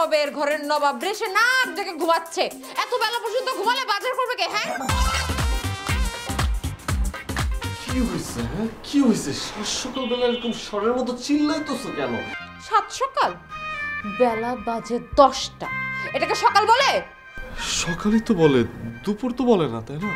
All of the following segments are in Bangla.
নবাবের ঘরের নবাব রেসে নাক দেখে ঘুমাচ্ছে, এত বেলা পর্যন্ত ঘুমালে বাজার করবে কে? হ্যাঁ কি হয়েছে? হ্যাঁ কি হয়েছে? সকালবেলা এরকম ষড়ের মতো চিল্লাইতেছো কেন? সাত সকাল, বেলা বাজে 10টা, এটাকে সকাল বলে? সকালই তো বলে, দুপুর তো বলে না, তাই না?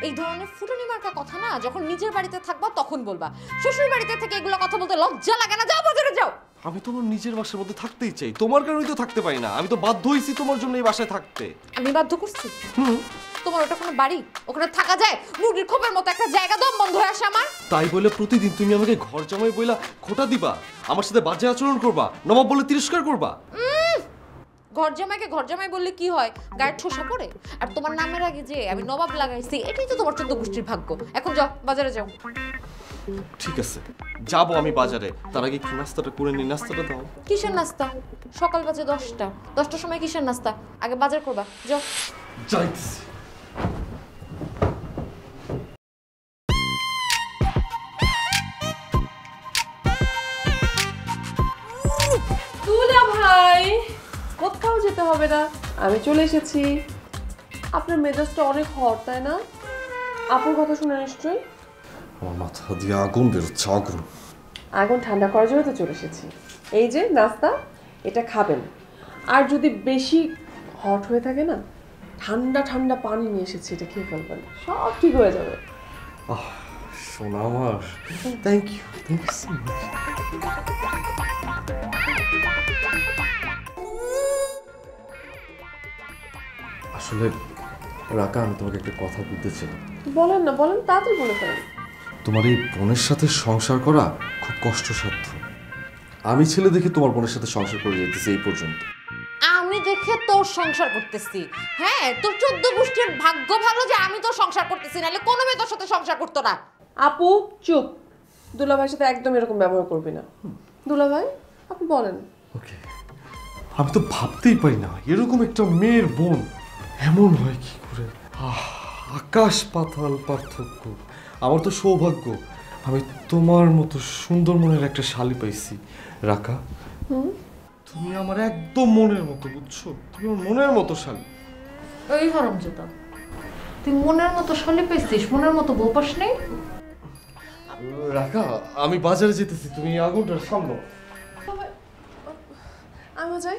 এই ধরনের ফুটানি মার্কা কথা না যখন নিজের বাড়িতে থাকবা তখন বলবা, শ্বশুর বাড়িতে থেকে এগুলো কথা বলতে লজ্জা লাগে না? যাও বাজারে যাও। আমি তোমার নিজের বাসার মধ্যে থাকতেই চাই, তোমার কারণেই তো থাকতে পারি না। আমি তো বাধ্য হয়েছি তোমার জন্য এই বাসায় থাকতে। আমি বাধ্য করছি? তোমার ওটা কোনো বাড়ি? ওখানে থাকা যায়? মুরগির খোপের মতো একটা জায়গা দম বন্ধ হয়ে আসে আমার। তাই বলে প্রতিদিন তুমি আমাকে ঘর জামাই বইলা খোটা দিবা, আমার সাথে বাজে আচরণ করবা, নবাব বলে তিরস্কার করবা? ঘর জামাইকে ঘর জামাই বললে কি হয়? গায়ের ঠোসা পড়ে? আর তোমার নামের আগে যে আমি নবাব লাগাইছি, এটাই তো তোমার 14 গোষ্ঠীর ভাগ্য। এখন যাও বাজারে যাও। ঠিক আছে, যাবো আমি বাজারে, তার আগে কি নাস্তাটা করে নি। নাস্তাটা দাও। কিসের নাস্তা? সকাল বাজে 10টা, 10টার সময় কিসের নাস্তা? আগে বাজার করবা, যাও। যাইতেছি। দুলা ভাই, কোথাও যেতে হবে না, আমি চলে এসেছি। আপনার মেজাজটা অনেক হট, তাই না? আপুর কথা শুনে নিশ্চয়ই। আমার মাথা দিয়ে আগুন বেরোচ্ছে, আগুন। আগুন ঠান্ডা করার জন্য তো চলে এসেছি। এই যে নাস্তা, এটা খাবেন। আর যদি বেশি হট হয়ে থাকে না, ঠান্ডা ঠান্ডা পানি নিয়ে এসেছি, এটা খেয়ে ফেলবেন, সব ঠিক হয়ে যাবে। সোনা আমার, থ্যাংক ইউ সো মাচ। আসলে রাকা, আমি তোমাকে একটা কথা বলতে চাই। বলেন না, বলেন, তাড়াতাড়ি বলে ফেলেন। তোমার এই বোনের সাথে সংসার করা খুব কষ্টসাধ্য। আমি ছেলে দেখে তোমার বোনের সাথে সংসার করে যেতেছি এই পর্যন্ত। আমি দেখে তোর সংসার করতেছি? হ্যাঁ, তোর 14 গোষ্ঠীর ভাগ্য ভালো যে আমি তোর সংসার করতেছি, নাহলে কোনো মেয়ে তোর সাথে সংসার করতো না। আপু চুপ, দুলাভাইয়ের সাথে একদম এরকম ব্যবহার করবি না। দুলাভাই, আপনি বলেন। ওকে, আমি তো ভাবতেই পারি না এরকম একটা মেয়ের বোন এমন হয় কি করে। আকাশ পাতাল পার্থক্য। আমার তো সৌভাগ্য আমি তোমার মতো সুন্দর মনের একটা শালি পাইছি রাকা। তুমি আমার একদম মনের মতো, বুঝছো? তুমি আমার মনের মতো শালি। এই হারামজাদা, তুই মনের মতো শালি পেয়েছিস, মনের মতো বউ পাস নাই? রাকা, আমি বাজারে যেতেছি, তুমি আগুনটা সামলাও। আমি যাই।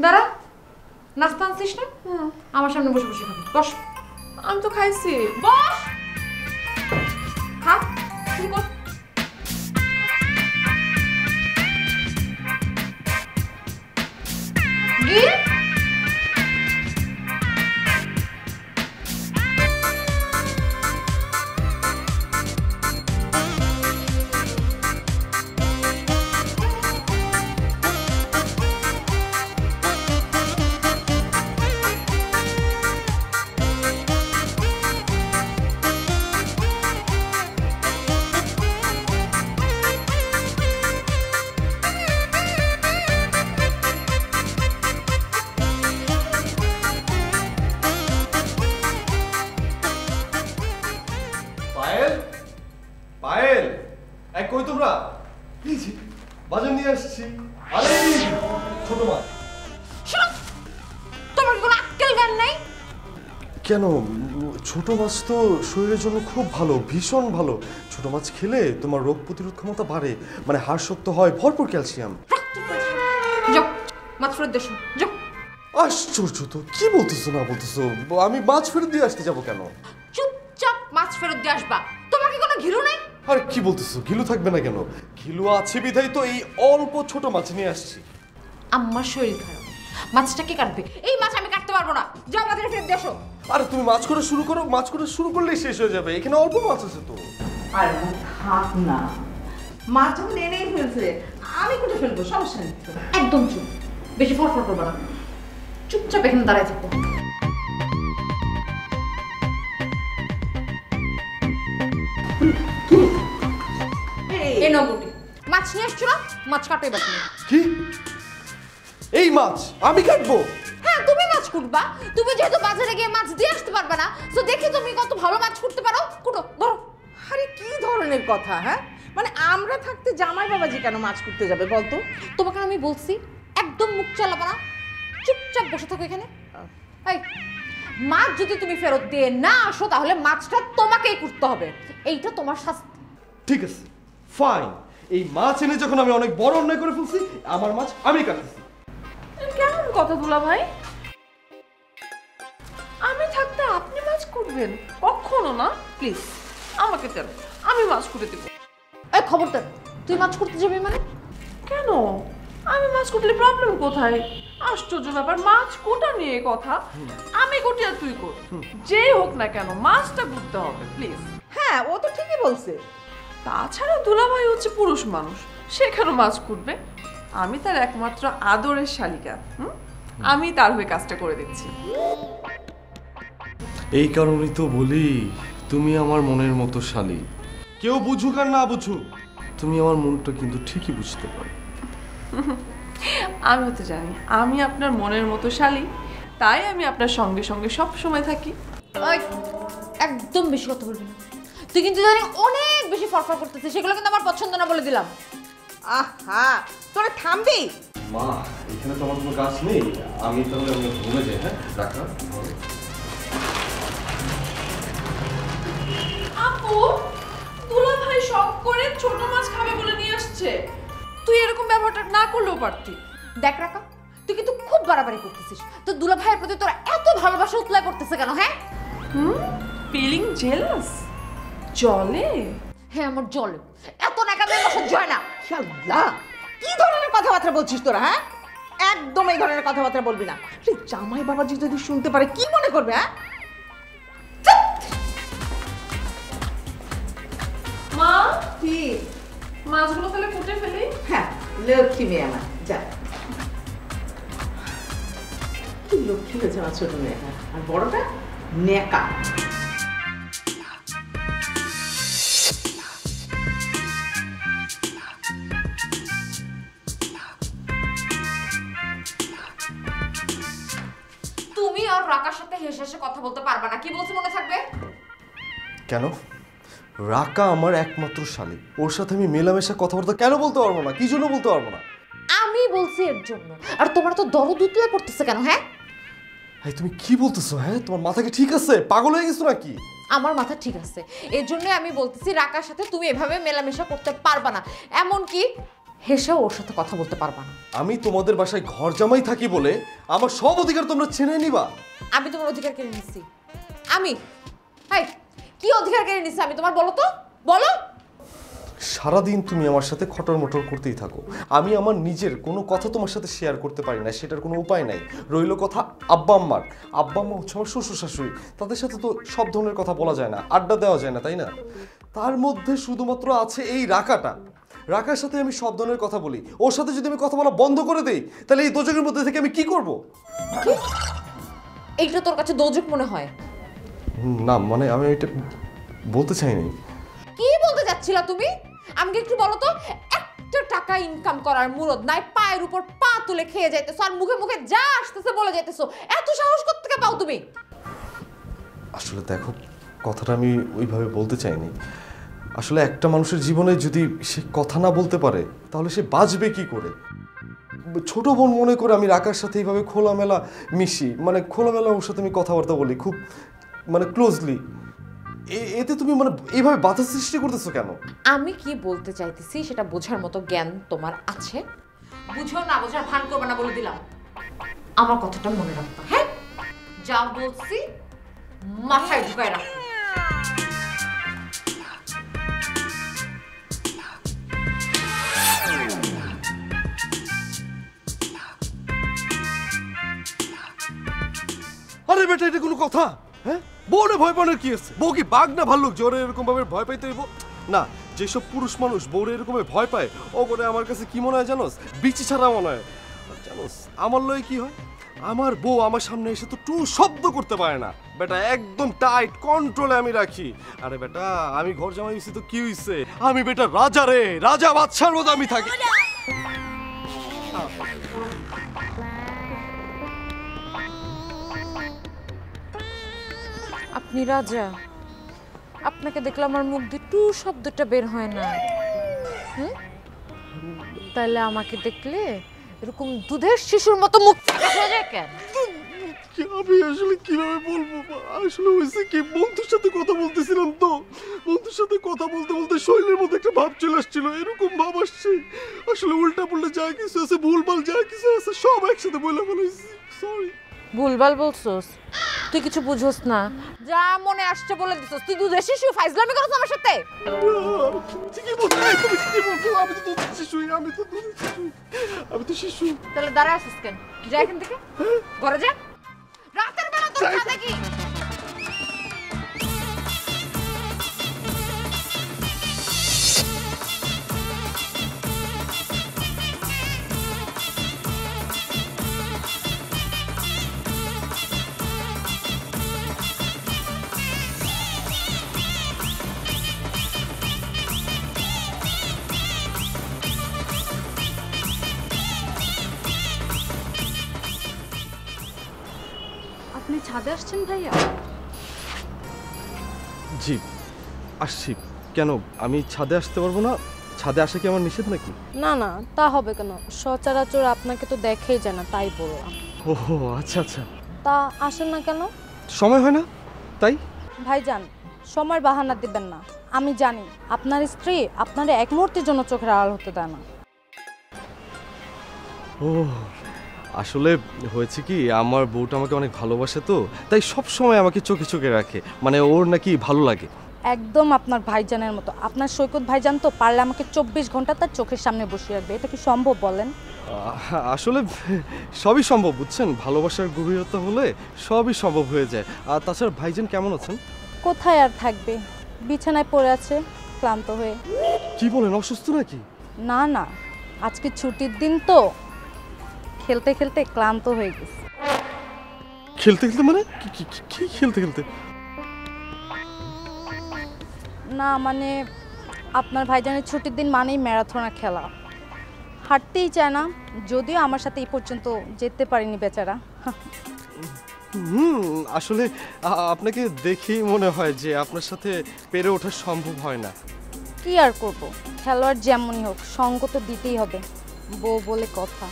দাঁড়া, নাস্তা আনছিস না? আমার সামনে বসে বসে খাবি, বস। আমি তো খাইছি। বস, খা, শুরু কর। গিয়ে পায়েল, এই কই তোমরা? এই যে বাজার নিয়ে আসছি। আরে ছোট মাছ। তোমার কোনো আক্কেল জ্ঞান নেই? কেন? ছোট মাছ তো শরীরের জন্য খুব ভালো, ভীষণ ভালো। ছোট মাছ খেলে তোমার রোগ প্রতিরোধ ক্ষমতা বাড়ে, মানে হাড় শক্ত হয়, ভরপুর ক্যালসিয়াম। যাও মাছ ফেরত দেশো, যাও। আশ্চর্য তো, কি বলতেছো না বলতেছো? আমি মাছ ফেরত দিয়ে আসতে যাবো কেন? চুপচাপ মাছ ফেরত দিয়ে আসবা। তোমার কি কোনো ঘিলু নাই? আর কি বলতেছো? ঘিলু থাকবে না কেন? ঘিলু আছে বিধাই তো এই অল্প ছোট মাছ নিয়ে আসছি। আমার শরীর খারাপ, মাছটা কে কাটবে? এই মাছ আমি কাটতে পারবো না, যাও বাজারে ফেরত দেশো। আরে তুমি মাছ করে শুরু করো, মাছ করে শুরু করলেই শেষ হয়ে যাবে, এখানে অল্প মাছ আছে তো। আর থাক না, মাছ যখন এনেই ফেলছে আমি কোটে ফেলবো, সমস্যা নেই। একদম চুপ, বেশি ফরফর করবে না, চুপচাপ এখানে দাঁড়ায় থাকো। এই নবুটি মাছ নিয়ে আসছো না, মাছ কাটে বাকি। কি? এই মাছ আমি কাটবো? হ্যাঁ, তুমি মাছ কুটবা। তুমি যেহেতু বাজারে গিয়ে মাছ দিয়ে আসতে পারবে না, তো দেখি তুমি কত ভালো মাছ কুটতে পারো, কুটো, ধরো। আরে কি ধরনের কথা, হ্যাঁ? মানে আমরা থাকতে জামাই বাবাজি কেন মাছ করতে যাবে বলতো? তোমাকে আমি বলছি একদম মুখ চালাবা না, চুপচাপ বসে থাকো এখানে। এই মাছ যদি তুমি ফেরত দিয়ে না আসো তাহলে মাছটা তোমাকেই করতে হবে, এইটা তোমার শাস্তি। ঠিক আছে, ফাইন। এই মাছ এনে যখন আমি অনেক বড় অন্যায় করে ফেলছি, আমার মাছ আমি কাটতেছি। কেমন কথা দুলা ভাই? আমি থাকতে আপনি মাছ করবেন? কখনো না। প্লিজ আমাকে দেন, আমি মাছ করে দেব। এই খবরদার, তুই মাছ করতে যাবি মানে? কেন? আমি মাছ কুটলে প্রবলেম কোথায়? আশ্চর্য ব্যাপার, মাছ কোটা নিয়ে কথা। আমি কুটি আর তুই কর, যেই হোক না কেন মাছটা কুটতে হবে প্লিজ। হ্যাঁ, ও তো ঠিকই বলছে। তাছাড়া দুলাভাই হচ্ছে পুরুষ মানুষ, সে কেন মাছ কুটবে? আমি তার একমাত্র আদরের শালিকা, আমি তার হয়ে কাজটা করে দিচ্ছি। এই কারণেই তো বলি তুমি আমার মনের মতো শালী। কেউ বুঝুক আর না বুঝুক, তুমি আমার মনটা কিন্তু ঠিকই বুঝতে পারো। আমি তো জানি আমি আপনার মনের মতো শালী, তাই আমি আপনার সঙ্গে সঙ্গে সব সময় থাকি। ওই একদম বেশি কথা বলবি না, তুই কিন্তু জানি অনেক বেশি ফরফর করতেছিস, সেগুলো কিন্তু আমার পছন্দ না, বলে দিলাম। আহা, তোরা থামবি? মা, এখানে তো আমার কোনো কাজ নেই, আমি তাহলে আমি ঘুমে যাই। হ্যাঁ, ডাক্তার। আপু, দুলাভাই শখ করে ছোট মাছ খাবে বলে নিয়ে আসছে, তুই এরকম ব্যবহারটা না করলেও পারতি। দেখ রাকা, তুই কিন্তু খুব বাড়াবাড়ি করতেছিস। তো দুলা ভাইয়ের প্রতি তোরা এত ভালোবাসা উতলায় করতেছে কেন? হ্যাঁ ফিলিং জেলাস? জলে? হ্যাঁ আমার জলে, এত নাকামের বসে যায় না। আল্লাহ, কি ধরনের কথাবার্তা বলছিস তোরা? হ্যাঁ, একদম এই ধরনের কথাবার্তা বলবি না। জামাই বাবাজি যদি শুনতে পারে কি মনে করবে? হ্যাঁ, মা, কি? মাছগুলো তাহলে কুটে ফেলি? হ্যাঁ, লক্ষ্মী মেয়ে আমার, যা। কি লক্ষ্মী হয়েছে আমার ছোট মেয়েটা, আর বড়টা নেকা। তুমি আর রাকার সাথে হেসে হেসে কথা বলতে পারবা না, কি বলছি মনে থাকবে? কেন? রাকা আমার একমাত্র শালী, ওর সাথে আমি মেলামেশা কথাবার্তা কেন বলতে পারবো না? কি জন্য বলতে পারবো না? আমি বলছি এর জন্য, আর তোমার তো দরদ উতলে পড়তেছে কেন? হ্যাঁ ভাই তুমি কি বলতেছো? হ্যাঁ, তোমার মাথা কি ঠিক আছে? পাগল হয়ে গেছো নাকি? আমার মাথা ঠিক আছে, এর জন্য আমি বলতেছি রাকার সাথে তুমি এভাবে মেলামেশা করতে পারবা না, এমনকি হেসেও ওর সাথে কথা বলতে পারবা না। আমি তোমাদের বাসায় ঘর জামাই থাকি বলে আমার সব অধিকার তোমরা ছিনিয়ে নিবা? আমি তোমার অধিকার কেড়ে নিচ্ছি? আমি হাই কি অধিকার কেড়ে নিচ্ছি আমি তোমার? বলো তো, বলো। সারাদিন তুমি আমার সাথে খটর মটর করতেই থাকো, আমি আমার নিজের কোনো কথা তোমার সাথে শেয়ার করতে পারি না, সেটার কোনো উপায় নাই। রইল কথা আব্বা আম্মার, আব্বা আম্মা হচ্ছে আমার শ্বশুর শাশুড়ি, তাদের সাথে তো সব ধরনের কথা বলা যায় না, আড্ডা দেওয়া যায় না, তাই না? তার মধ্যে শুধুমাত্র আছে এই রাকাটা, রাকার সাথে আমি সব ধরনের কথা বলি, ওর সাথে যদি আমি কথা বলা বন্ধ করে দেই তাহলে এই দোজকের মধ্যে থেকে আমি কি করব? এইটা তোর কাছে দোজক মনে হয়? না মানে আমি এটা বলতে চাইনি। কি বলতে যাচ্ছিলা তুমি? আমাকে একটু বলো তো, একটা টাকা ইনকাম করার মুরদ নাই, পায়ের উপর পা তুলে খেয়ে যাইতেছো আর মুখে মুখে যা আসতেছে বলে যাইতেছো, এত সাহস কোত্থেকে পাও তুমি? আসলে দেখো, কথাটা আমি ওইভাবে বলতে চাইনি। আসলে একটা মানুষের জীবনে যদি সে কথা না বলতে পারে তাহলে সে বাঁচবে কি করে? ছোট বোন মনে করে আমি রাকার সাথে এইভাবে খোলামেলা মিশি, মানে খোলামেলা ওর সাথে আমি কথাবার্তা বলি খুব মানে ক্লোজলি, এতে তুমি মানে এইভাবে বাধা সৃষ্টি করতেছো কেন? আমি কি বলতে চাইতেছি সেটা বোঝার মতো জ্ঞান তোমার আছে? বুঝো না, বোঝার ভান করবে না, বলে দিলাম। আমার কথাটা মনে রাখবা, হ্যাঁ? যা বলছি মাথায় ঢুকায় রাখো। আরে বেটা, এটা কোনো কথা? হ্যাঁ, বউরে ভয় পাওয়ার কি আছে? বউ কি বাঘ না ভাল্লুক জোরে এরকম ভাবে ভয় পাইতে হইব? না, যেসব পুরুষ মানুষ বউরে এরকম ভয় পায় ও করে আমার কাছে কি মনে হয় জানোস? বিচি ছাড়া মনে হয়। জানোস আমার লয় কি হয়? আমার বউ আমার সামনে এসে তো টু শব্দ করতে পারে না বেটা, একদম টাইট কন্ট্রোলে আমি রাখি। আরে বেটা, আমি ঘর জামাই হইছি তো কি হইছে? আমি বেটা রাজা রে, রাজা বাদশার মতো আমি থাকি। আপনি রাজা, আপনাকে দেখলে আমার মুখ দিয়ে টু শব্দটা বের হয় না। তাহলে আমাকে দেখলে এরকম দুধের শিশুর মতো মুখ হয়ে যায় কেন? আমি আসলে কিভাবে বলবো মা? আসলে হয়েছে কি, বন্ধুর সাথে কথা বলতেছিলাম তো, বন্ধুর সাথে কথা বলতে বলতে শরীরের মধ্যে একটা ভাব চলে আসছিল, এরকম ভাব আসছে। আসলে উল্টা পুল্টা যা কিছু আছে, ভুলভাল যা কিছু আছে সব একসাথে বলে ফেলেছি। সরি। ভুলভাল বলছস? তুই কিছু বুঝোস না, যা মনে আসছে বলে দিছস। তুই দুধের শিশু, ফাইজলামি করছ আমার সাথে। ঠিকই বলছো, তুমি ঠিকই বলছো। আমি তো দুধের শিশু, আমি তো দুধের শিশু, আমি তো শিশু। তাহলে দাঁড়ায় আছিস কেন? যা এখান থেকে, ঘরে যা। রাতের বেলা তোর সাথে কি? আপনি ছাদে আসছেন ভাইয়া? জি আসছি। কেন আমি ছাদে আসতে পারবো না? ছাদে আসা কি আমার নিষেধ নাকি? না না, তা হবে কেন, সচরাচর আপনাকে তো দেখেই যায় না, তাই বললাম। ও আচ্ছা আচ্ছা। তা আসেন না কেন? সময় হয় না তাই। ভাইজান, সময়ের বাহানা দিবেন না। আমি জানি আপনার স্ত্রী আপনার এক মুহূর্তের জন্য চোখের আড়াল হতে দেয় না। ও আসলে হয়েছে কি, আমার বউটা আমাকে অনেক ভালোবাসে তো, তাই সব সময় আমাকে চোখে চোখে রাখে, মানে ওর নাকি ভালো লাগে। একদম আপনার ভাইজানের মতো। আপনার সৈকত ভাইজান তো পারলে আমাকে 24 ঘন্টা তার চোখের সামনে বসিয়ে রাখবে। এটা কি সম্ভব বলেন? আসলে সবই সম্ভব, বুঝছেন, ভালোবাসার গভীরতা হলে সবই সম্ভব হয়ে যায়। আর তাছাড়া ভাইজান কেমন আছেন? কোথায় আর থাকবে, বিছানায় পড়ে আছে ক্লান্ত হয়ে। কি বলেন, অসুস্থ নাকি? না না, আজকে ছুটির দিন তো, খেলতে খেলতে ক্লান্ত হয়ে গেছে। খেলতে খেলতে মানে কি খেলতে খেলতে? না মানে আপনার ভাইজানের ছুটির দিন মানেই ম্যারাথন খেলা, হাঁটতেই চায় না। যদিও আমার সাথে এই পর্যন্ত যেতে পারিনি বেচারা। আসলে আপনাকে দেখেই মনে হয় যে আপনার সাথে পেরে ওঠা সম্ভব হয় না। কি আর করব, খেলোয়াড় যেমনই হোক সঙ্গ তো দিতেই হবে, বউ বলে কথা।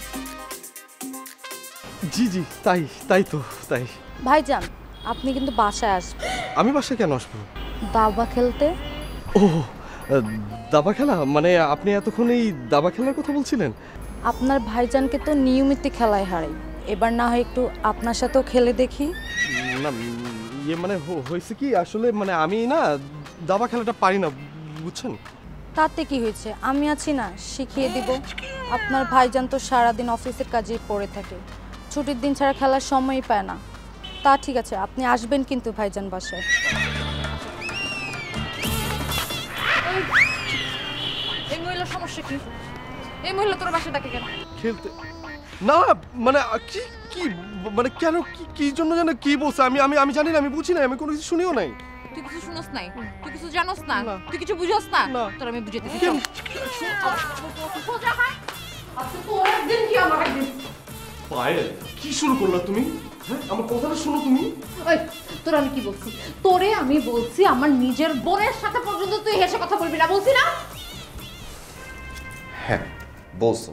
জি জি তাই তাই তো তাই। ভাইজান, আপনি কিন্তু বাসায় আসবেন। আমি বাসায় কেন আসবো? দাবা খেলতে। ও দাবা খেলা, মানে আপনি এতক্ষণ এই দাবা খেলার কথা বলছিলেন? আপনার ভাইজানকে তো নিয়মিত খেলায় হারাই, এবার না হয় একটু আপনার সাথেও খেলে দেখি। না ইয়ে মানে হয়েছে কি, আসলে মানে আমি না দাবা খেলাটা পারি না, বুঝছেন। তাতে কি হয়েছে, আমি আছি না, শিখিয়ে দিব। আপনার ভাইজান তো সারাদিন অফিসের কাজেই পড়ে থাকে, ছুটির দিন ছাড়া খেলার সময়ই পায় না। তা ঠিক আছে, আপনি আসবেন কিন্তু ভাইজান বাসায়। এই মহিলার সমস্যা কি? এই মহিলা তোর বাসায় ডাকে কেন? খেলতে না মানে কি কি মানে কেন কি জন্য জানো কি বলছে? আমি আমি আমি জানি না, আমি বুঝি না, আমি কোনো কিছু শুনিও নাই। তুই কিছু শুনস নাই, তুই কিছু জানোস না, তুই কিছু বুঝোস না। তোর আমি বুঝাইতেছি। সোজা হয় আজকে তোর একদিন কি আমার একদিন। পায়েল, কি শুরু করলা তুমি? হ্যাঁ, আমার কথাটা শোনো তুমি। ওই তোর আমি কি বলছি? তোরে আমি বলছি আমার নিজের বোনের সাথে পর্যন্ত তুই হেসে কথা বলবি না, বলছি না? হ্যাঁ বলছো।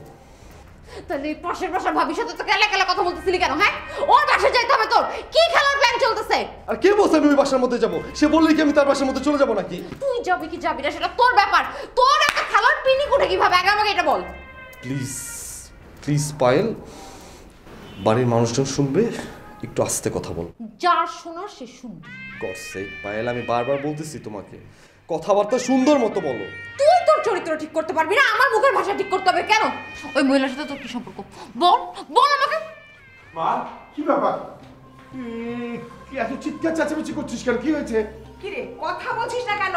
তাহলে পাশের বাসার ভাবির সাথে তো কেলা কেলা কথা বলতেছিলি কেন? হ্যাঁ, ওর বাসায় যাইতে হবে তোর। কি খেলার প্ল্যান চলতেছে? আর কে বলছে আমি ওই বাসার মধ্যে যাব? সে বললেই কি আমি তার বাসার মধ্যে চলে যাব নাকি? তুই যাবি কি যাবি না সেটা তোর ব্যাপার। তোর একটা খেলার পিনি কোটে কিভাবে আগে আমাকে এটা বল। প্লিজ প্লিজ পায়েল, বাড়ির মানুষজন শুনবে, একটু আস্তে কথা বল। যার শোনার সে শুনবে। করছে পায়েল, আমি বারবার বলতেছি তোমাকে কথাবার্তা সুন্দর মতো বলো। তুই তোর চরিত্র ঠিক করতে পারবি না, আমার মুখের ভাষা ঠিক করতে হবে কেন? ওই মহিলার সাথে তোর কি সম্পর্ক? বল বল আমাকে। মা, কি ব্যাপার? কি এত চিৎকার চেঁচামেচি করছিস কেন? কি হয়েছে? কি রে, কথা বলছিস না কেন?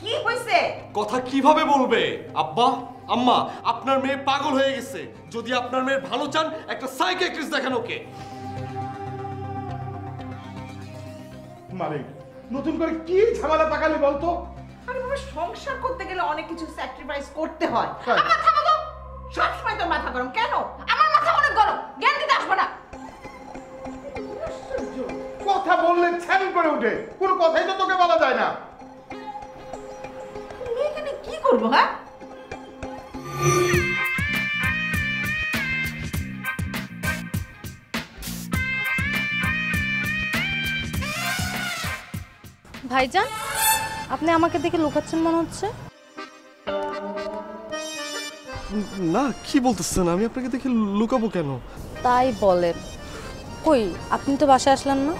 কি হয়েছে? কথা কিভাবে বলবে? আব্বা আম্মা, আপনার মেয়ে পাগল হয়ে গেছে। যদি আপনার মেয়ের ভালো চান একটা সাইকিয়াট্রিস্ট দেখান ওকে। মানে নতুন করে কি ঝামেলা পাকালি বলতো? আরে বাবা, সংসার করতে গেলে অনেক কিছু স্যাক্রিফাইস করতে হয়। তাই? আমার মাথা গরম, সবসময় তোর মাথা গরম কেন? আমার মাথা অনেক গরম, জ্ঞান দিতে আসবে না। কথা বললে ছ্যান করে ওঠে, কোনো কথাই তো তোকে বলা যায় না। তুমি এখানে কি করবো? হ্যাঁ, ভাইজান, আপনি আমাকে দেখে লুকাচ্ছেন মনে হচ্ছে। না, কি বলতেছেন? আমি আপনাকে দেখে লুকাবো কেন? তাই বলেন। কই, আপনি তো বাসায় আসলেন না?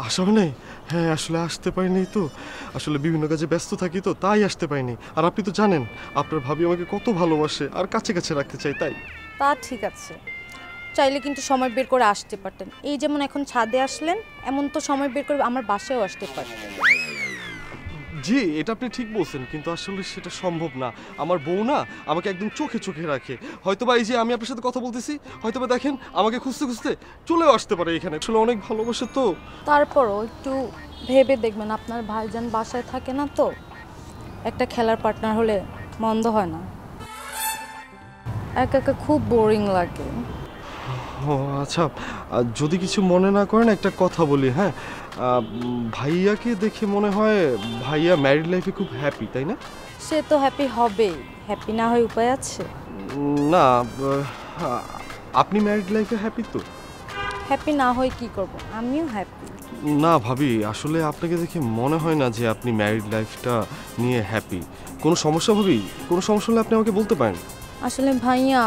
আসা হয় নাই। হ্যাঁ, আসলে আসতে পারিনি তো। আসলে বিভিন্ন কাজে ব্যস্ত থাকি তো, তাই আসতে পারিনি। আর আপনি তো জানেন আপনার ভাবি আমাকে কত ভালোবাসে আর কাছে কাছে রাখতে চাই, তাই। তা ঠিক আছে, চাইলে কিন্তু সময় বের করে আসতে পারতেন। এই যেমন এখন ছাদে আসলেন, এমন তো সময় বের করে আমার বাসায়ও আসতে পারতেন। জি, এটা আপনি ঠিক বলছেন, কিন্তু আসলে সেটা সম্ভব না। আমার বউ না আমাকে একদম চোখে চোখে রাখে। হয়তোবা এই যে আমি আপনার সাথে কথা বলতেছি, হয়তোবা দেখেন আমাকে খুঁজতে খুঁজতে চলেও আসতে পারে এখানে। আসলে অনেক ভালোবাসে তো। তারপরও একটু ভেবে দেখবেন, আপনার ভাইজান বাসায় থাকে না তো, একটা খেলার পার্টনার হলে মন্দ হয় না। একা একা খুব বোরিং লাগে। ও আচ্ছা, যদি কিছু মনে না করেন একটা কথা বলি। হ্যাঁ, ভাইয়াকে দেখে মনে হয় ভাইয়া ম্যারিড লাইফে খুব হ্যাপি, তাই না? সে তো হ্যাপি হবেই, হ্যাপি না হয় উপায় আছে? না, আপনি ম্যারিড লাইফে হ্যাপি তো? হ্যাপি না হয় কি করব, আমিও হ্যাপি। না ভাবি, আসলে আপনাকে দেখে মনে হয় না যে আপনি ম্যারিড লাইফটা নিয়ে হ্যাপি। কোনো সমস্যা ভাবি? কোনো সমস্যা হলে আপনি আমাকে বলতে পারেন। আসলে ভাইয়া,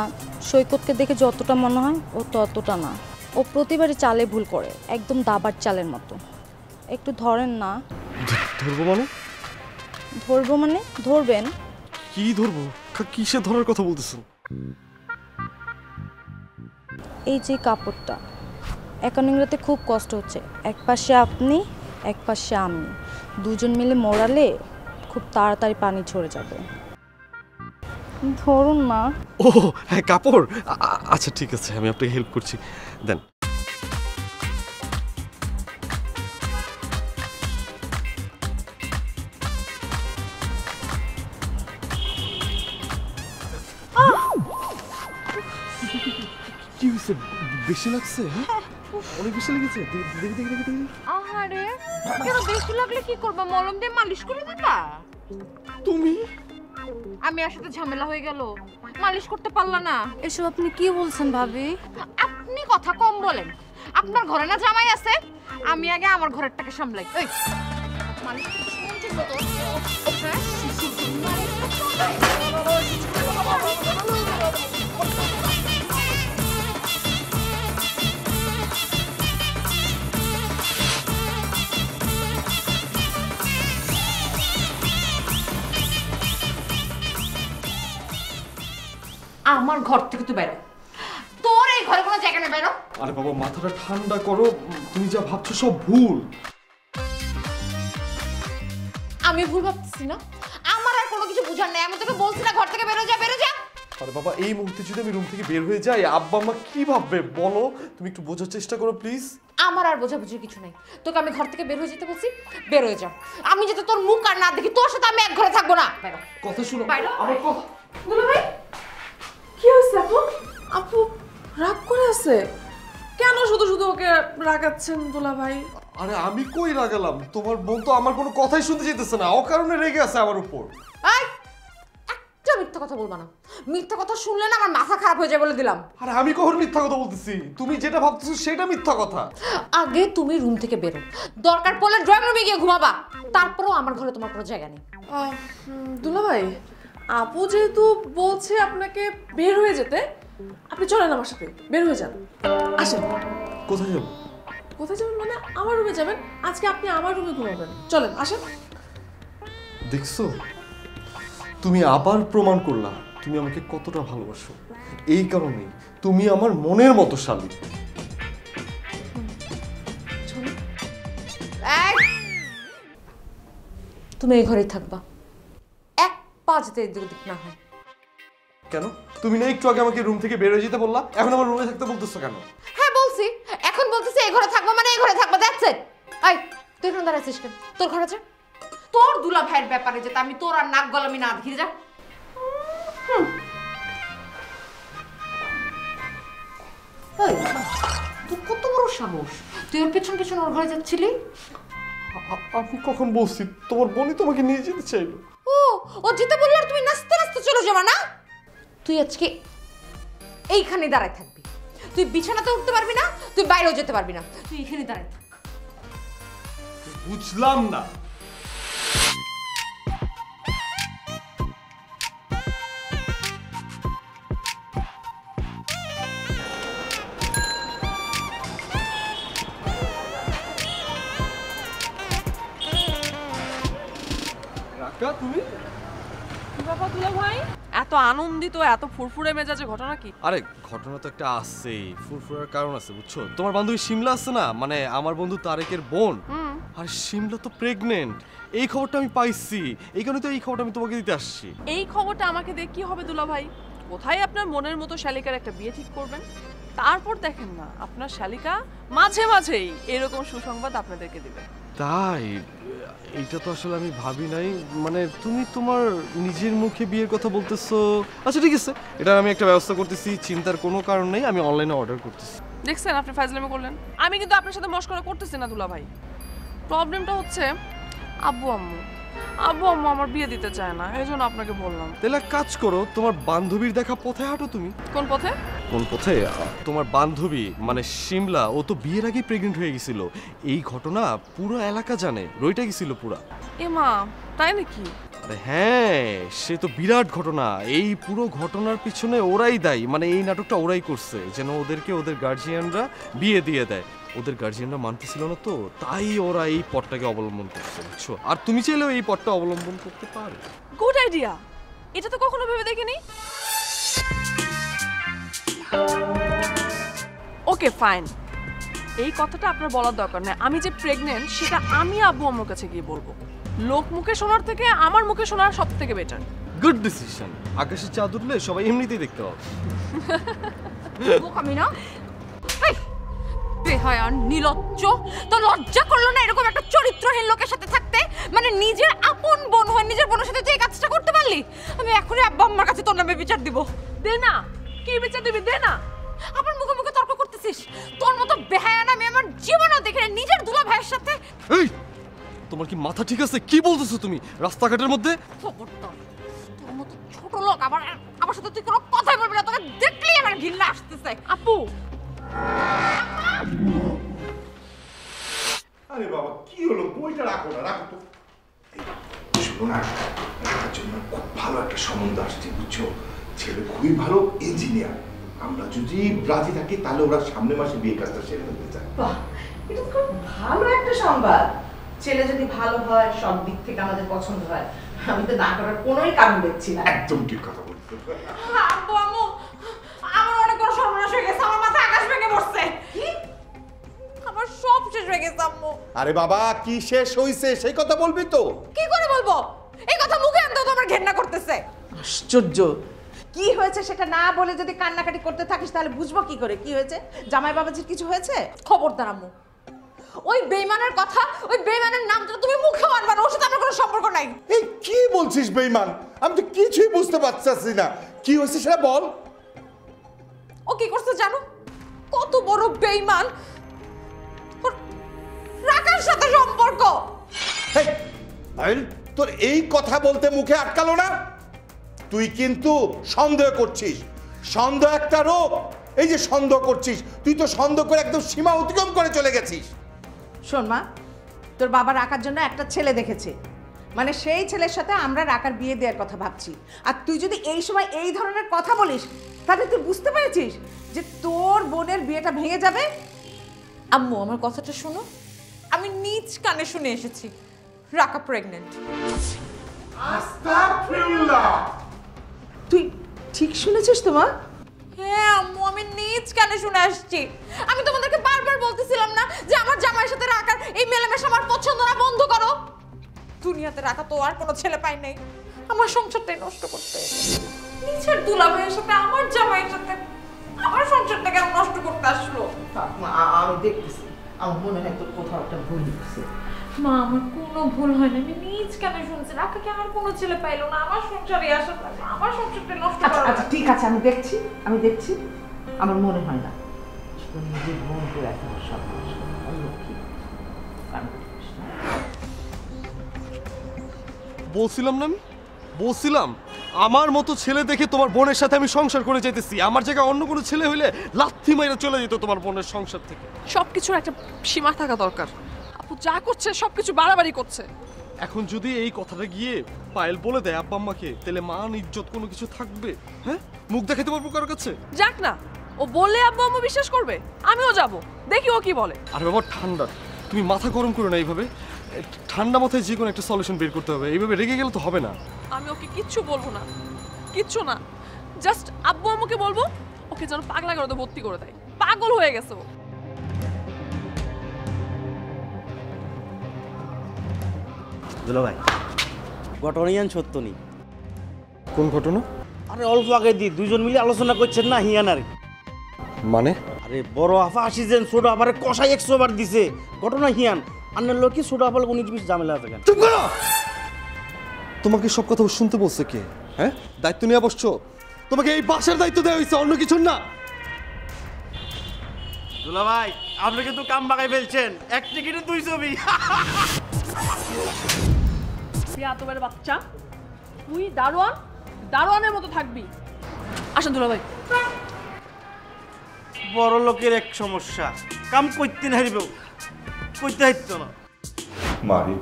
সৈকতকে দেখে যতটা মনে হয় ও ততটা না। ও প্রতিবারই চালে ভুল করে, একদম দাবার চালের মতো। একটু ধরেন না। ধরবো মানে? ধরবো মানে ধরবেন। কি ধরবো? কিসে ধরার কথা বলতেছেন? এই যে কাপড়টা, একানিংরাতে খুব কষ্ট হচ্ছে। এক পাশে আপনি, এক পাশে আমি, দুজন মিলে মোড়ালে খুব তাড়াতাড়ি পানি ঝরে যাবে। ধরুন না। ও হ্যাঁ, কাপড়। আচ্ছা ঠিক আছে, আমি আপনাকে হেল্প করছি, দেন। কি হয়েছে? বেশি লাগছে? হ্যাঁ, অনেক বেশি লেগেছে। দেখি দেখি দেখি দেখি। আহারে, কেন বেশি লাগলে কি করবা? মলম দিয়ে মালিশ করে দিবা? তুমি? আমি আর সাথে ঝামেলা হয়ে গেল, মালিশ করতে পারলা না। এসব আপনি কি বলছেন ভাবি? আপনি কথা কম বলেন। আপনার ঘরে না জামাই আছে? আমি আগে আমার ঘরেরটাকে সামলাই। এই মালিশ করতে শুনুন ঠিক মতো। হ্যাঁ? আমার ঘর থেকে তুই বেরো। তোর এই ঘরে কোনো জায়গা নেই, বেরো। আরে বাবা, মাথাটা ঠান্ডা করো। তুমি যা ভাবছো সব ভুল। আমি ভুল ভাবতেছি না? আমার আর কোনো কিছু বুঝার নেই। আমি তোকে বলছি না ঘর থেকে বেরো যা, বেরো যা। আরে বাবা, এই মুহূর্তে যদি আমি রুম থেকে বের হয়ে যাই, আব্বা আম্মা কি ভাববে বলো? তুমি একটু বোঝার চেষ্টা করো প্লিজ। আমার আর বোঝাবুঝির কিছু নেই। তোকে আমি ঘর থেকে বের হয়ে যেতে বলছি, বের হয়ে যা। আমি যাতে তোর মুখ আর না দেখি, তোর সাথে আমি এক ঘরে থাকবো না। বেরো। কথা শুনো। বাইরে। আমার কথা। দুলা ভাই, কি হয়েছে আপু? আপু রাগ করে আছে কেন? শুধু শুধু ওকে রাগাচ্ছেন দুলা ভাই? আরে আমি কই রাগালাম? তোমার বোন তো আমার কোনো কথাই শুনতে চাইতেছে না, ও কারণে রেগে আছে আমার উপর। এই, একটা মিথ্যা কথা বলবা না। মিথ্যা কথা শুনলে না আমার মাথা খারাপ হয়ে যায় বলে দিলাম। আরে আমি কখন মিথ্যা কথা বলতেছি? তুমি যেটা ভাবতেছো সেটা মিথ্যা কথা। আগে তুমি রুম থেকে বেরো, দরকার পড়লে ড্রয়িং রুমে গিয়ে ঘুমাবা। তারপরেও আমার ঘরে তোমার কোনো জায়গা নেই। দুলা ভাই, আপু যেহেতু বলছে আপনাকে বের হয়ে যেতে, আপনি চলেন আমার সাথে, বের হয়ে যান। আসেন। কোথায় যাবো? কোথায় যাবেন মানে? আমার রুমে যাবেন। আজকে আপনি আমার রুমে ঘুমাবেন। চলেন, আসেন। দেখছো, তুমি আবার প্রমাণ করলা তুমি আমাকে কতটা ভালোবাসো। এই কারণেই তুমি আমার মনের মতো শালী। তুমি এই ঘরেই থাকবা, এক পা যেতে এদিক ওদিক না হয়। কেন? তুমি না একটু আগে আমাকে রুম থেকে বের হয়ে যেতে বললা, এখন আমার রুমে থাকতে বলতেছো কেন? হ্যাঁ বলছি, এখন বলতেছি এই ঘরে থাকবো মানে এই ঘরে থাকবো, দ্যাটস ইট। এই তুই এখন দাঁড়াচ্ছিস কেন? তোর ঘরে যা। তোর দুলা ভাইয়ের ব্যাপারে যেতে আমি তোর আর নাক গলামি না দেখি, যা। এই, তুই কত বড় সাহস? তুই ওর পেছন পেছন ওর ঘরে যাচ্ছিলি? আমি কখন বলছি? তোমার বোনই তোমাকে নিয়ে যেতে চাইলো। ও যেতে বললো আর তুমি নাচতে নাচতে চলে যাবা না? তুই আজকে এইখানে দাঁড়ায় থাকবি। তুই বিছানাতে উঠতে পারবি না, তুই বাইরেও যেতে পারবি না, তুই এখানে দাঁড়ায় থাক। বুঝলাম না, আক্কা তুমি? বাবা দুলা ভাই এত আনন্দিত এত ফুরফুরে মেজাজে ঘটনা কি? আরে ঘটনা তো একটা আছেই, ফুরফুরার কারণ আছে বুঝছো। তোমার বান্ধবী শিমলা আছে না, মানে আমার বন্ধু তারেকের বোন, আর শিমলা তো প্রেগনেন্ট। এই খবরটা আমি পাইছি, এই কারণে তো এই খবরটা আমি তোমাকে দিতে আসছি। এই খবরটা আমাকে দিয়ে কি হবে দুলা ভাই? কোথায় আপনার মনের মতো শালিকার একটা বিয়ে ঠিক করবেন, তারপর দেখেন না আপনার শালিকা মাঝে মাঝেই এরকম সুসংবাদ আপনাদেরকে দিবে। তাই? এইটা তো আসলে আমি ভাবি নাই, মানে তুমি তোমার নিজের মুখে বিয়ের কথা বলতেছো। আচ্ছা ঠিক আছে, এটা আমি একটা ব্যবস্থা করতেছি, চিন্তার কোনো কারণ নেই, আমি অনলাইনে অর্ডার করতেছি। দেখছেন আপনি ফাজলামি করলেন। আমি কিন্তু আপনার সাথে মশকরা করতেছি না দুলা ভাই। প্রবলেমটা হচ্ছে আব্বু আম্মু আমার বিয়ে দিতে চায় না, এই জন্য আপনাকে বললাম। তাহলে এক কাজ করো, তোমার বান্ধবীর দেখা পথে হাঁটো তুমি। কোন পথে? কোন পথে? তোমার বান্ধবী মানে শিমলা, ও তো বিয়ের আগেই প্রেগনেন্ট হয়ে গেছিল। এই ঘটনা পুরো এলাকা জানে, রইটা গেছিল পুরা। এ মা, তাই নাকি? আরে হ্যাঁ, সে তো বিরাট ঘটনা। এই পুরো ঘটনার পিছনে ওরাই দায়ী, মানে এই নাটকটা ওরাই করছে যেন ওদেরকে ওদের গার্জিয়ানরা বিয়ে দিয়ে দেয়। ওদের গার্জিয়ানরা মানতেছিল না তো, তাই ওরা এই পথটাকে অবলম্বন করছে বুঝছো। আর তুমি চাইলেও এই পথটা অবলম্বন করতে পারো। গুড আইডিয়া, এটা তো কখনো ভেবে দেখিনি। ওকে ফাইন, এই কথাটা আপনার বলার দরকার নেই। আমি যে প্রেগনেন্ট সেটা আমি আব্বু আম্মুর কাছে গিয়ে বলবো। লোক মুখে শোনার থেকে আমার মুখে শোনার সব থেকে বেটার। Good decision. আকাশে চাঁদ উঠলে সবাই এমনিতেই দেখতে পাবে। আমি না বেহায়া নিলজ্জ, তো লজ্জা করলো না এরকম একটা চরিত্রহীন লোকের সাথে থাকতে? মানে নিজের আপন বোন হয়, নিজের বোনের সাথে তুই এই কাজটা করতে পারলি? আমি এখনই আব্বা আম্মার কাছে তোর নামে বিচার দিব। দে না, কি বিচার দিবি? দে না। আবার মুখে মুখে তর্ক করতেছিস? তোর মতো বেহায়া না আমি আমার জীবনেও দেখি না, নিজের দুলা ভাইয়ের সাথে। এই, তোমার কি মাথা ঠিক আছে? কি বলতেছো তুমি রাস্তাঘাটের মধ্যে? খবরদার, তোর মতো ছোট লোক আমার সাথে তুই কোনো কথাই বলবি না, তোকে দেখলেই আমার ঘৃণা আসতেছে। আপু, আরে বাবা কি হলো, বইটা রাখো না, রাখো তো। শোনো না, আমার জন্য খুব ভালো একটা সম্বন্ধ আসছে বুঝছো। ছেলে খুবই ভালো ইঞ্জিনিয়ার। আমরা যদি রাজি থাকি তাহলে ওরা সামনের মাসে বিয়ে কাজটা সেরে ফেলতে চায়। বাহ, এটা তো খুব ভালো একটা সংবাদ। ছেলে যদি ভালো হয়, সব দিক থেকে আমাদের পছন্দ হয়, আমি তো না করার কোনোই কারণ দেখছি না। একদম ঠিক কথা বলছো। আব্বু আম্মু, আমার অনেক বড় সর্বনাশ হয়ে গেছে, আমার মাথায় আকাশ ভেঙে পড়ছে। কি? আমার সব শেষ হয়ে গেছে আম্মু। আরে বাবা কি শেষ হইছে সেই কথা বলবি তো। কি করে বলবো? এই কথা মুখে আনতেও তো আমার ঘেন্না করতেছে। আশ্চর্য, কি হয়েছে সেটা না বলে যদি কান্নাকাটি করতে থাকিস তাহলে বুঝবো কি করে কি হয়েছে। জামাই বাবাজির কিছু হয়েছে? খবরদার আম্মু, ওই বেঈমানের কথা, ওই বেঈমানের নামটা তুমি মুখেও আনবা না, ওর সাথে আমার কোনো সম্পর্ক নাই। এই কি বলছিস বেঈমান? আমি তো কিছুই বুঝতে পারছি না, কি হয়েছে সেটা বল। ও কি করছে জানো? কত বড় বেঈমান, ওর রাকার সাথে সম্পর্ক। এই, আইল, তোর এই কথা বলতে মুখে আটকালো না? তুই কিন্তু সন্দেহ করছিস। সন্দেহ একটা রোগ। এই যে সন্দেহ করছিস, তুই তো সন্দেহ করে একদম সীমা অতিক্রম করে চলে গেছিস। শোন মা, তোর বাবা রাকার জন্য একটা ছেলে দেখেছে, মানে সেই ছেলের সাথে আমরা রাকার বিয়ে দেওয়ার কথা ভাবছি। আর তুই যদি এই সময় এই ধরনের কথা বলিস তাহলে তুই বুঝতে পেরেছিস যে তোর বোনের বিয়েটা ভেঙে যাবে। আম্মু আমার কথাটা শোনো, আমি নিজ কানে শুনে এসেছি রাকা প্রেগনেন্ট। আস্তাগফিরুল্লাহ। তুই ঠিক শুনেছিস তো মা? হ্যাঁ আম্মু, আমি নিজ কানে শুনে আসছি। আমি তোমাদেরকে বারবার বলতেছিলাম না যে আমার জামাইয়ের সাথে রাখার এই মেলামেশা আমার পছন্দ না, বন্ধ করো। দুনিয়াতে রাখা তো আর কোনো ছেলে পাই নাই আমার সংসারটাই নষ্ট করতে। নিজের দুলাভাইয়ের সাথে আমার জামাইয়ের সাথে আমার সংসারটা কেন নষ্ট করতে আসলো? আমি দেখতেছি, আমার মনে হয় তোর কোথাও একটা ভুল হচ্ছে। মা আমার কোনো ভুল হয় না, আমি নিজ কানে শুনছি রাখাকে আমার কোনো ছেলে পাইলো না, আমার সংসারে আসার লাগে আমার সংসারটা নষ্ট আচ্ছা করা। আচ্ছা ঠিক আছে, আমি দেখছি আমার মনে হয় না তোর নিজের বোন করে এত সব বলছিলাম না, আমি বলছিলাম আমার মতো ছেলে দেখে তোমার বোনের সাথে আমি সংসার করে যেতেছি। আমার জায়গায় অন্য কোনো ছেলে হইলে লাথি মাইরা চলে যেত তোমার বোনের সংসার থেকে। সবকিছুর একটা সীমা থাকা দরকার। আপু যা করছে সবকিছু বাড়াবাড়ি করছে। এখন যদি এই কথাটা গিয়ে পায়েল বলে দেয় আব্বা আম্মাকে, তাহলে মান ইজ্জত কোনো কিছু থাকবে? হ্যাঁ, মুখ দেখাতে পারবো কারোর কাছে? যাক না, ও বললে আব্বু আম্মু বিশ্বাস করবে। আমিও যাব, দেখি ও কি বলে। আর বাবা ঠান্ডা, তুমি মাথা গরম করো না এইভাবে। ঠান্ডা মাথায় যে কোনো একটা সলিউশন বের করতে হবে, এইভাবে রেগে গেলে তো হবে না। আমি ওকে কিচ্ছু বলবো না, কিচ্ছু না। জাস্ট আব্বু আম্মুকে বলবো ওকে যেন পাগলা গারদে ভর্তি করে দেয়, পাগল হয়ে গেছে ও। দুলা ভাই, ঘটনায়ান সত্য নেই। কোন ঘটনা? আরে অল্প আগে দি দুইজন মিলে আলোচনা করছেন না হিয়ানারে। মানে? আরে বড় আফা আসিছেন, ছোট আফারে কষাই 100 বার দিছে। ঘটনা হিয়ান আন্নার লোক কি ছোট আফাল 19-20 ঝামেলা আছে কেন? চুপ করো! তোমাকে সব কথা শুনতে বলছে কে? হ্যাঁ, দায়িত্ব নিয়ে বসছো। তোমাকে এই বাসার দায়িত্ব দেওয়া হয়েছে, অন্য কিছুর না। দুলা ভাই, আপনি কিন্তু কাম বাগাই ফেলছেন। এক টিকিটে 2 ছবি। এতবার বাচ্চা, তুই দারোয়ান, দারোয়ানের মতো থাকবি। আসেন দুলা ভাই। বড় লোকের এক সমস্যা, কাম করতে না হারিব, করতে হাইতো না। মারি,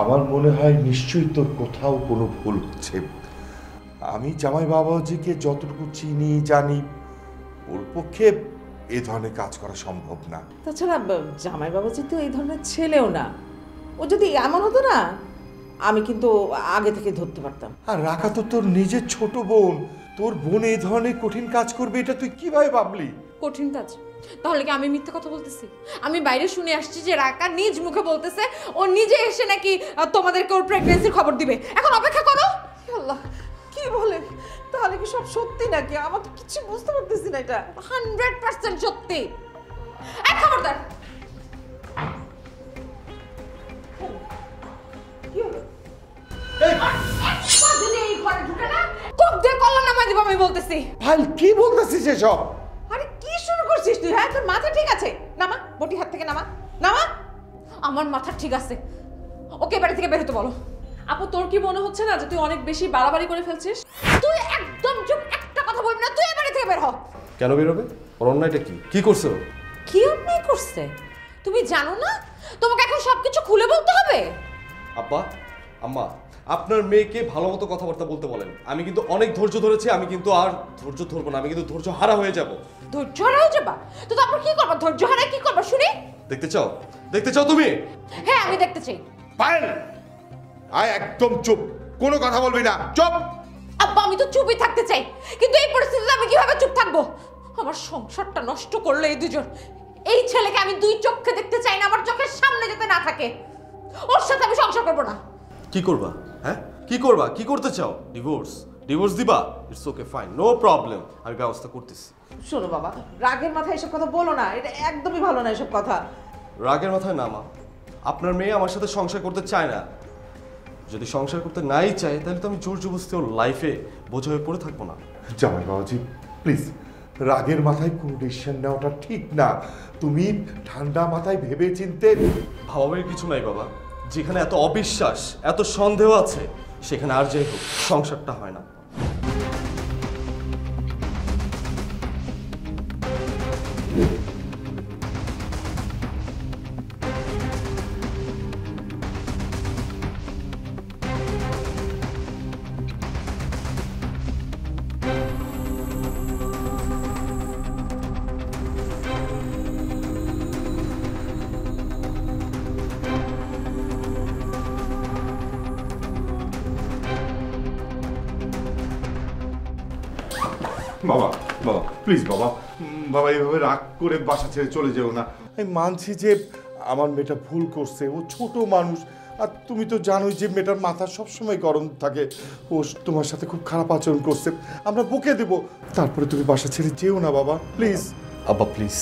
আমার মনে হয় নিশ্চয়ই তোর কোথাও কোনো ভুল হচ্ছে। আমি জামাই বাবাজিকে যতটুকু চিনি জানি, ওর পক্ষে এ ধরনের কাজ করা সম্ভব না। তাছাড়া জামাই বাবাজি তো এই ধরনের ছেলেও না। ও যদি এমন হতো না, আমি কিন্তু আগে থেকে ধরতে পারতাম। আর রাখা তো তোর নিজের ছোট বোন, তোর বোন এই ধরনের কঠিন কাজ করবে এটা তুই কিভাবে ভাবলি? কঠিন কাজ? তাহলে কি আমি মিথ্যা কথা বলতেছি? আমি বাইরে শুনে আসছি যে রাকা নিজ মুখে বলতেছে ও নিজে এসে নাকি তোমাদেরকে ওর প্রেগন্যান্সির খবর দিবে। এখন অপেক্ষা করো। আল্লাহ, কি বলে? তাহলে কি সব সত্যি নাকি? আমার তো কিছু বুঝতে পারতেছি না। এটা 100% সত্যি। এক খবরদার। কি হলো? যদি এই ঘরে ঢুকে না, কোপ দিয়ে কল্লা নামাই দিব আমি বলতেছি। ভাই কি বলতেছিস এসব? আরে কি শুরু করছিস তুই? হ্যাঁ, তোর মাথা ঠিক আছে? নামা বটি, হাত থেকে নামা, নামা। আমার মাথা ঠিক আছে। ওকে বাড়ি থেকে বের হতে বলো। আপু, তোর কি মনে হচ্ছে না যে তুই অনেক বেশি বাড়াবাড়ি করে ফেলছিস? তুই একদম চুপ, একটা কথা বলবি না। তুই এই বাড়ি থেকে বের হ। কেন বেরোবে? ওর অন্যায়টা কি? কি করছে ও? কি অন্যায় করছে তুমি জানো না? তোমাকে এখন সবকিছু খুলে বলতে হবে। আব্বা, আম্মা, আপনার মেয়েকে ভালো মতো কথাবার্তা বলতে বলেন। আমি কিন্তু অনেক ধৈর্য ধরেছি, আমি কিন্তু আর ধৈর্য ধরবো না। আমি কিন্তু ধৈর্য হারা হয়ে যাব। ধৈর্য হারা হয়ে যাবা? তো তারপর কি করবা? ধৈর্য হারায় কি করবা শুনি? দেখতে চাও? দেখতে চাও তুমি? হ্যাঁ, আমি দেখতে চাই। পায়েল, আয় একদম চুপ, কোনো কথা বলবি না, চুপ। আব্বা, আমি তো চুপই থাকতে চাই, কিন্তু এই পরিস্থিতিতে আমি কিভাবে চুপ থাকবো? আমার সংসারটা নষ্ট করলো এই দুজন। এই ছেলেকে আমি দুই চোখে দেখতে চাই না, আমার চোখের সামনে যাতে না থাকে। ওর সাথে আমি সংসার করবো না। কি করবা? হ্যাঁ, কি করবা? কি করতে চাও? ডিভোর্স? ডিভোর্স দিবা? It's okay, fine, no problem, আমি ব্যবস্থা করতেছি। শোনো বাবা, রাগের মাথায় এসব কথা বলো না। এটা একদমই ভালো না এসব কথা। রাগের মাথায় না মা, আপনার মেয়ে আমার সাথে সংসার করতে চায় না। যদি সংসার করতে নাই চায়, তাহলে তো আমি জোর জবরদস্তি ওর লাইফে বোঝা হয়ে পড়ে থাকবো না। জামাই বাবাজি প্লিজ, রাগের মাথায় কোনো ডিসিশন নেওয়াটা ঠিক না। তুমি ঠান্ডা মাথায় ভেবে চিনতে। ভাবাবের কিছু নাই বাবা। যেখানে এত অবিশ্বাস, এত সন্দেহ আছে, সেখানে আর যাই হোক সংসারটা হয় না। বাবা, বাবা প্লিজ বাবা, বাবা এইভাবে রাগ করে বাসা ছেড়ে চলে যেও না। আমি মানছি যে আমার মেয়েটা ভুল করছে, ও ছোট মানুষ। আর তুমি তো জানোই যে মেয়েটার মাথা সবসময় গরম থাকে। ও তোমার সাথে খুব খারাপ আচরণ করছে, আমরা বকে দেব। তারপরে তুমি বাসা ছেড়ে যেও না বাবা, প্লিজ। আব্বা প্লিজ,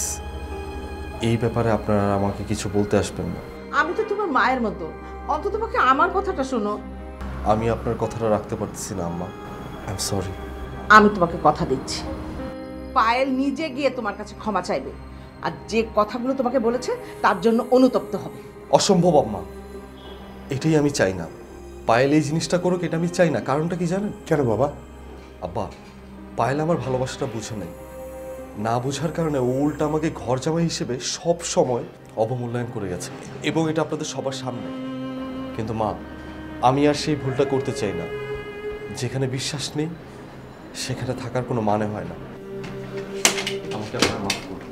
এই ব্যাপারে আপনারা আমাকে কিছু বলতে আসবেন না। আমি তো তোমার মায়ের মতো, অন্তত পক্ষে আমার কথাটা শোনো। আমি আপনার কথাটা রাখতে পারতেছি না আম্মা, আই এম সরি। আমি তোমাকে কথা দিচ্ছি, পায়েল নিজে গিয়ে তোমার কাছে ক্ষমা চাইবে, আর যে কথাগুলো তোমাকে বলেছে তার জন্য অনুতপ্ত হবে। অসম্ভব আম্মা, এটাই আমি চাই না। পায়েল এই জিনিসটা করুক, এটা আমি চাই না। কারণটা কি জানেন? কেন বাবা? আব্বা, পায়েল আমার ভালোবাসাটা বুঝে নেই। না বোঝার কারণে ও উল্টা আমাকে ঘর জামাই হিসেবে সব সময় অবমূল্যায়ন করে গেছে, এবং এটা আপনাদের সবার সামনে। কিন্তু মা, আমি আর সেই ভুলটা করতে চাই না। যেখানে বিশ্বাস নেই, সেখানে থাকার কোনো মানে হয় না। আমাকে আপনারা মাফ করুন।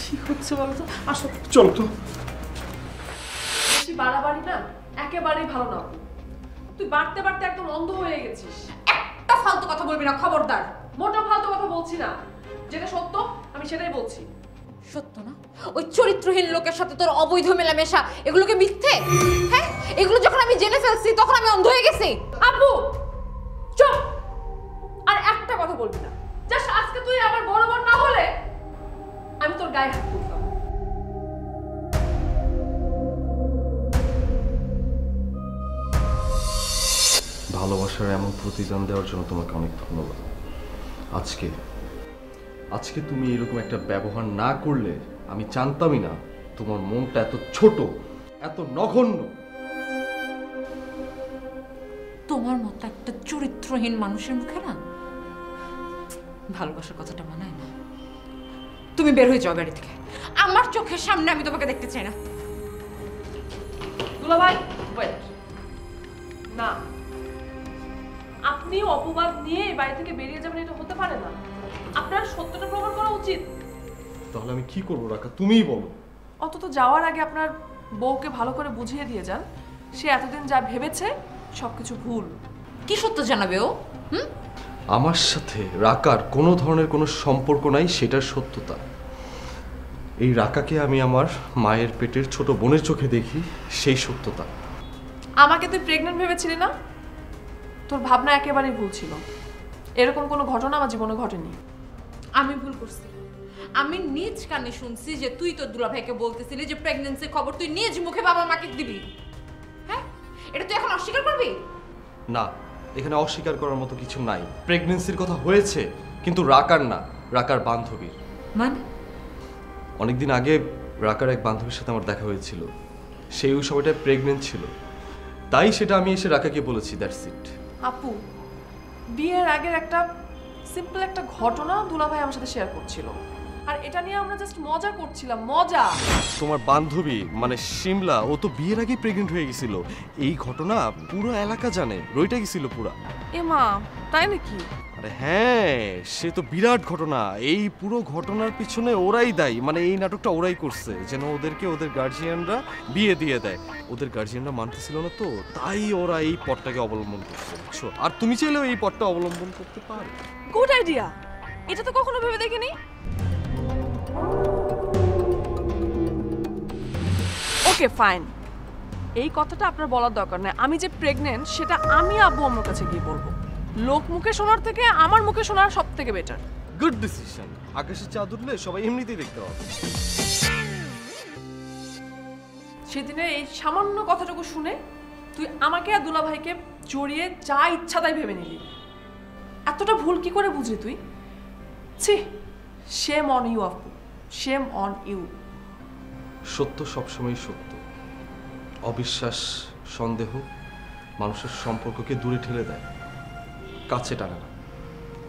কি হচ্ছে বলো তো? আসো। চলো তো। বেশি বাড়াবাড়ি না একেবারেই ভালো না। তুই বাড়তে বাড়তে একদম অন্ধ হয়ে গেছিস। একটা ফালতু কথা বলবি না, খবরদার। মোটেও ফালতু কথা বলছি না, যেটা সত্য আমি সেটাই বলছি। সত্য না? ওই চরিত্রহীন লোকের সাথে তোর অবৈধ মেলামেশা, এগুলোকে মিথ্যে? হ্যাঁ, এগুলো যখন আমি জেনে ফেলছি তখন আমি অন্ধ হয়ে গেছি। আব্বু চুপ! আর একটা কথা বলবি না। জাস্ট আজকে তুই আবার বড় বড় না হলে আমি তোর গায়ে হাত তুলতাম। ভালোবাসার এমন প্রতিদান দেওয়ার জন্য তোমাকে অনেক ধন্যবাদ। আজকে তুমি এরকম একটা ব্যবহার না করলে আমি জানতামই না তোমার মনটা এত ছোট, এত নগণ্য। তোমার মতো একটা চরিত্রহীন মানুষের মুখে না ভালোবাসার কথাটা মানায় না। তুমি বের হয়ে যাও বাড়ি থেকে, আমার চোখের সামনে আমি তোমাকে দেখতে চাই না। দুলাভাই ওয়েট না, আপনি অপবাদ নিয়ে এই বাড়ি থেকে বেরিয়ে যাবেন, এটা হতে পারে না। আপনার সত্যটা প্রমাণ করা উচিত। তাহলে আমি কি করবো রাকা, তুমিই বলো। অন্তত যাওয়ার আগে আপনার বউকে ভালো করে বুঝিয়ে দিয়ে যান, সে এতদিন যা ভেবেছে সবকিছু ভুল। কি সত্য জানাবে ও? আমার সাথে রাকার কোনো ধরনের কোনো সম্পর্ক নাই, সেটার সত্যতা। এই রাকাকে আমি আমার মায়ের পেটের ছোট বোনের চোখে দেখি, সেই সত্যতা। আমাকে তুই প্রেগন্যান্ট ভেবেছিলি না? তোর ভাবনা একেবারেই ভুল ছিল। এরকম কোনো ঘটনা আমার জীবনে ঘটেনি। আমি ভুল করছি। আমি নিজ কানে শুনছি যে তুই তোর দুলাভাইকে বলতেছিলি যে প্রেগন্যান্সির খবর তুই নিজ মুখে বাবা মাকে দিবি। হ্যাঁ, এটা তুই এখন অস্বীকার করবি? না, এখানে অস্বীকার করার মতো কিছু নাই। প্রেগন্যান্সির কথা হয়েছে, কিন্তু রাকার না, রাকার বান্ধবীর। মানে? অনেকদিন আগে রাকার এক বান্ধবীর সাথে আমার দেখা হয়েছিল, সেই ওই সময়টায় প্রেগনেন্ট ছিল, তাই সেটা আমি এসে রাকাকে বলেছি, দ্যাটস ইট। আপু, বিয়ের আগের একটা সিম্পল একটা ঘটনা দুলাভাই আমার সাথে শেয়ার করছিল, আর এটা নিয়ে আমরা জাস্ট মজা করছিলাম, মজা। তোমার বান্ধবী মানে শিমলা, ও তো বিয়ের আগেই প্রেগনেন্ট হয়ে গেছিল। এই ঘটনা পুরো এলাকা জানে, রইটা গেছিল পুরা। এ মা, তাই নাকি? আরে হ্যাঁ, সে তো বিরাট ঘটনা। এই পুরো ঘটনার পিছনে ওরাই দায়ী, মানে এই নাটকটা ওরাই করছে যেন ওদেরকে ওদের গার্জিয়ানরা বিয়ে দিয়ে দেয়। ওদের গার্জিয়ানরা মানতেছিল না তো, তাই ওরা এই পথটাকে অবলম্বন করছে, বুঝছো? আর তুমি চাইলেও এই পথটা অবলম্বন করতে পারো। গুড আইডিয়া, এটা তো কখনো ভেবে দেখিনি। ওকে ফাইন, এই কথাটা আপনার বলার দরকার নেই। আমি যে প্রেগনেন্ট সেটা আমি আব্বু আম্মুর কাছে গিয়ে বলবো। লোক মুখে শোনার থেকে আমার মুখে শোনা সব থেকে বেটার। Good decision. আকাশে চাঁদ উঠলে সবাই এমনিতেই দেখতে পাবে। সেদিনের এই সামান্য কথাটুকু শুনে তুই আমাকে আর দুলাভাইকে জড়িয়ে যা ইচ্ছা তাই ভেবে নিলি। এতটা ভুল কি করে বুঝলি তুই? ছি, শেম অন ইউ আপু, শেম অন ইউ। সত্য সবসময় সত্য। অবিশ্বাস, সন্দেহ মানুষের সম্পর্ককে দূরে ঠেলে দেয়, কাছে টানে না।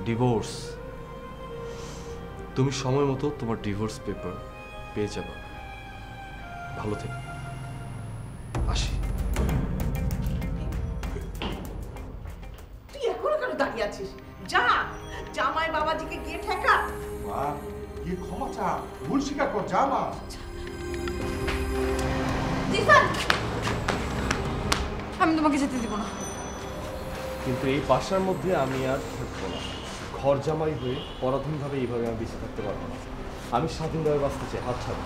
ডিভোর্স, তুমি সময় মতো তোমার ডিভোর্স পেপার পেয়ে যাবে। ভালো থেকো, আসি। তুই এখনো কেন দাঁড়িয়ে আছিস? যা, জামাই বাবাজিকে গিয়ে ঠেকা। মা, কি ক্ষমা চা, ভুল স্বীকার কর, যা মা। আমি তোমাকে যেতে দিব না। কিন্তু এই বাসার মধ্যে আমি আর থাকবো না। ঘর জামাই হয়ে পরাধীনভাবে এইভাবে আমি বেঁচে থাকতে পারবো না। আমি স্বাধীনভাবে বাঁচতে চাই, হাত ছাড়ো।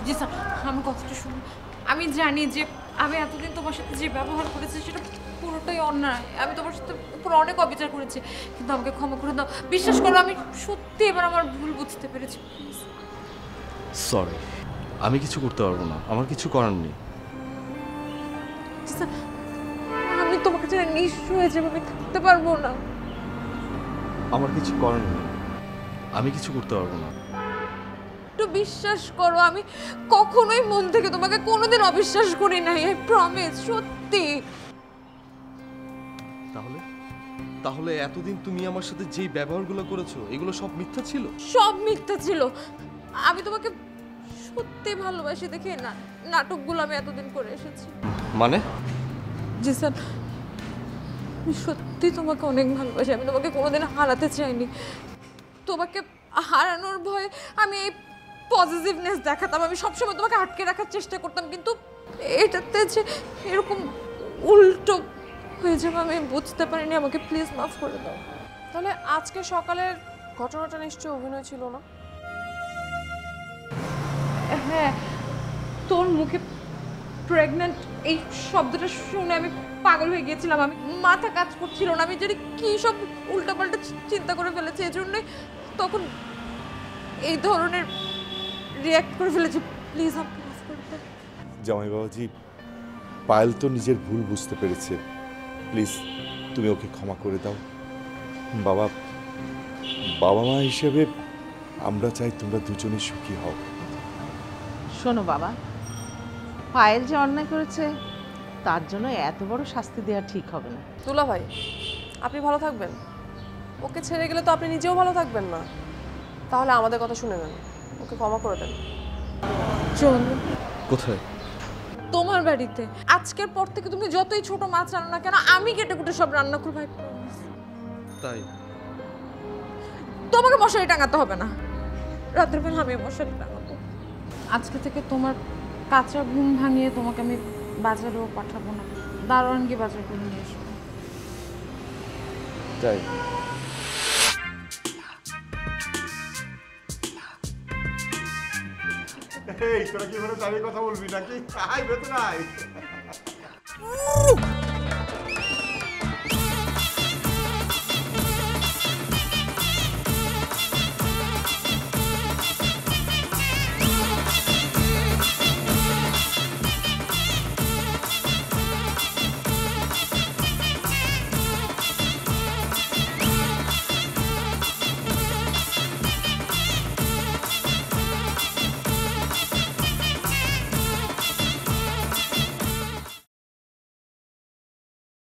জি স্যার, আমি কথাটা শুনুন। আমি জানি যে আমি এতদিন তোমার সাথে যে ব্যবহার করেছি সেটা পুরোটাই অন্যায়। আমি তোমার সাথে উপর অনেক অবিচার করেছি, কিন্তু আমাকে ক্ষমা করে দাও। বিশ্বাস করো, আমি সত্যি এবার আমার ভুল বুঝতে পেরেছি। সরি, আমি কিছু করতে পারবো না, আমার কিছু করার নেই। আমি তোমাকে ছেড়ে নিঃস্ব হয়ে যাবো, আমি থাকতে পারবো না। আমার কিছু করার নেই, আমি কিছু করতে পারবো না। একটু বিশ্বাস করো, আমি কখনোই মন থেকে তোমাকে কোনোদিন অবিশ্বাস করি নাই। আই প্রমিস, সত্যি। তাহলে এতদিন তুমি আমার সাথে যেই ব্যবহারগুলো করেছো এগুলো সব মিথ্যা ছিল? সব মিথ্যা ছিল। আমি তোমাকে সত্যি ভালোবাসি দেখে না নাটকগুলো আমি এতদিন করে এসেছি। মানে? জি স্যার, আমি সত্যি তোমাকে অনেক ভালোবাসি। আমি তোমাকে কোনোদিন হারাতে চাইনি। তোমাকে হারানোর ভয়ে আমি এই পজিটিভনেস দেখাতাম, আমি সবসময় তোমাকে আটকে রাখার চেষ্টা করতাম, কিন্তু এটাতে যে এরকম উল্টো হয়ে যাবে আমি বুঝতে পারিনি। আমাকে প্লিজ মাফ করে দাও। তাহলে আজকে সকালের ঘটনাটা নিশ্চয়ই অভিনয় ছিল না? হ্যাঁ, তোর মুখে প্রেগন্যান্ট এই শব্দটা শুনে আমি পাগল হয়ে গিয়েছিলাম। আমি মাথা কাজ করছিল না, আমি জানি কি সব উল্টাপাল্টা চিন্তা করে ফেলেছি, এই জন্যই তখন এই ধরনের রিয়াক্ট করে ফেলেছি। প্লিজ আমাকে মাফ করে দাও। জামাই বাবাজি, পায়েল তো নিজের ভুল বুঝতে পেরেছে, প্লিজ তুমি ওকে ক্ষমা করে দাও। বাবা মা হিসেবে আমরা চাই তোমরা দুজনেই সুখী হও। শোনো বাবা, পায়েল যে অন্যায় করেছে তার জন্য এত বড় শাস্তি দেওয়া ঠিক হবে না। দুলা ভাই, আপনি ভালো থাকবেন? ওকে ছেড়ে গেলে তো আপনি নিজেও ভালো থাকবেন না। তাহলে আমাদের কথা শুনে নেন, ওকে ক্ষমা করে দেন। চল। কোথায়? তোমার বাড়িতে। আজকের পর থেকে তুমি যতই ছোট মাছ রান্না না কেন আমি কেটে কুটে সব রান্না করবো। তাই? তোমাকে মশারি টাঙাতে হবে না, রাতের বেলা আমি মশারি টাঙাবো। আজকে থেকে তোমার কাঁচা ঘুম ভাঙিয়ে তোমাকে আমি বাজারেও পাঠাবো না, দারোয়ান গিয়ে বাজার করে নিয়ে এসো। তাই? এই তোরা কি করে দাঁড়িয়ে কথা বলবি নাকি? আয় ভেতরে আয়।